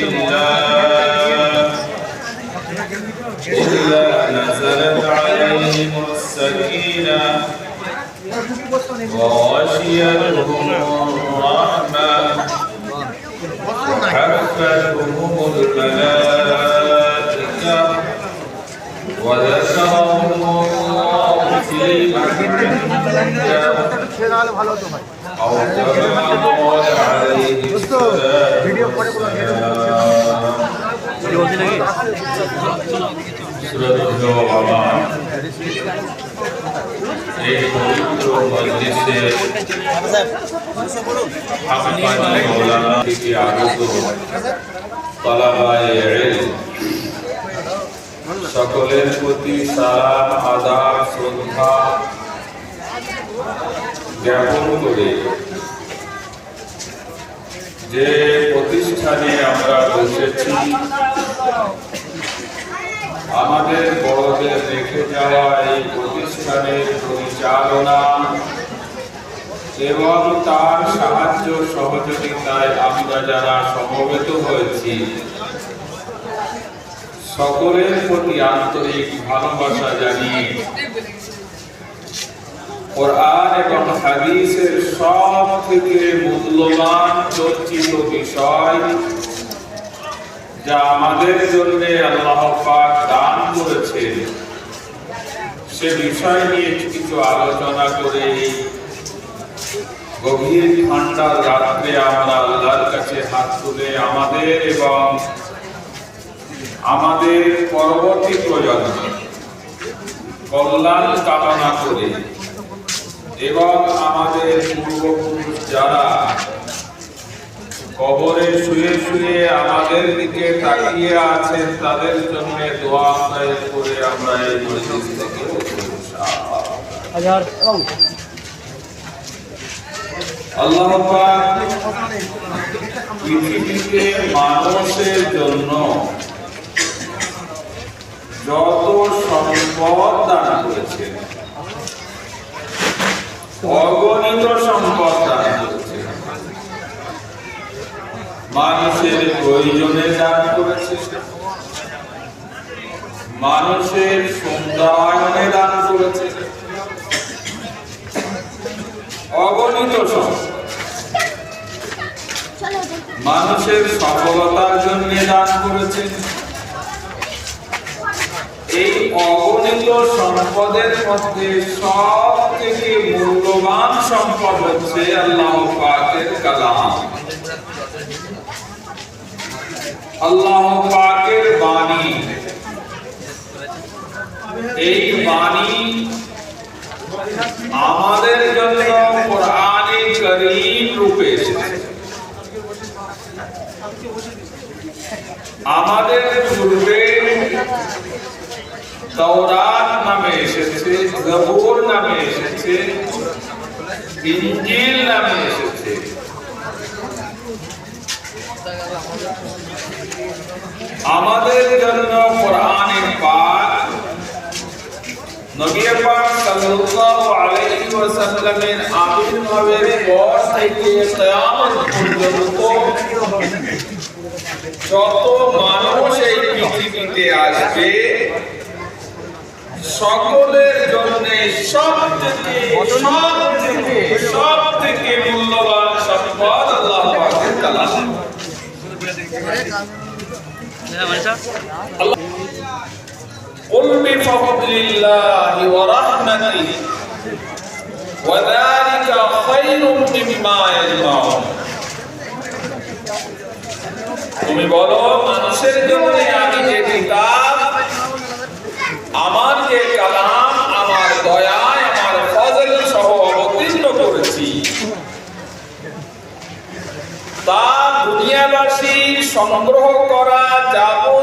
الله إلا نزلت عليهم السكينة وغشيتهم الرحمة وحفتهم الملائكة وذكرهم الله في من عنده أو كما قال عليه এই পবিত্র মজলিসে হাক্কানি মাওলানা থেকে আগত তালাবায়ে ইলম সকলের প্রতি সালাম আদাব শ্রদ্ধা জ্ঞাপন করে যে প্রতিষ্ঠানে আমরা বসেছি আমাদের বড়দের রেখে যাওয়া এই প্রতিষ্ঠানের পরিচালনা এবং তার সাহায্য সহযোগিতায় আমরা যারা সমবেত হয়েছি সকলের প্রতি আন্তরিক ভালোবাসা জানিয়ে কোরআন এবং হাদিসের সব থেকে মূল্যবান চর্চিত বিষয় যা আমাদের জন্য আল্লাহ পাক দান করেছেন সে বিষয় নিয়ে কিছু আলোচনা করে গভীর ঠান্ডার রাত্রে আমরা আল্লাহর কাছে হাত তুলে আমাদের এবং আমাদের পরবর্তী প্রজন্ম কল্যাণ কামনা করে এবং আমাদের পূর্বপুরুষ যারা কবরে শুয়ে শুয়ে আমাদের দিকে তাকিয়ে আছেন তাদের জন্য দোয়া করে আমরা এই মজলিস থেকে আল্লাহ পাক পৃথিবীতে মানুষের জন্য যত সম্পদ দান করেছেন অগণিত সম্পদ দান করেছেন মানুষের প্রয়োজনে দান করেছে মানুষের সুন্দরায়নে দান করেছে অগণিত সম্পদ মানুষের সফলতার জন্য দান করেছে এই অগণিত সম্পদের মধ্যে সব থেকে মূল্যবান সম্পদ হচ্ছে আল্লাহ পাকের কালাম আল্লাহ পাকের বাণী এই বাণী আমাদের জন্য কোরআনে কারীম রূপে এসেছে আমাদের পূর্বে তাওরাত নামে এসেছে জবুর নামে এসেছে ইনজিল নামে এসেছে আমাদের জন্য কোরআনে পাক নবী পাক সাল্লাল্লাহু আলাইহি ওয়াসাল্লামের আবির্ভাবের পর থেকে কিয়ামত পর্যন্ত যত মানুষ এই পৃথিবীতে আসবে সকলের জন্য সব থেকে মূল্যবান সম্পদ আল্লাহ পাকের কালাম قل بفضل الله ورحمته وذلك خير مما يجمعون তুমি বলো মানুষের জন্য আমি যে কিতাব আমার যে কালাম আমার দয়ায় আমার ফজল সহ অবতীর্ণ করেছি তা দুনিয়াবাসীর সংগ্রহ করা যাবতীয়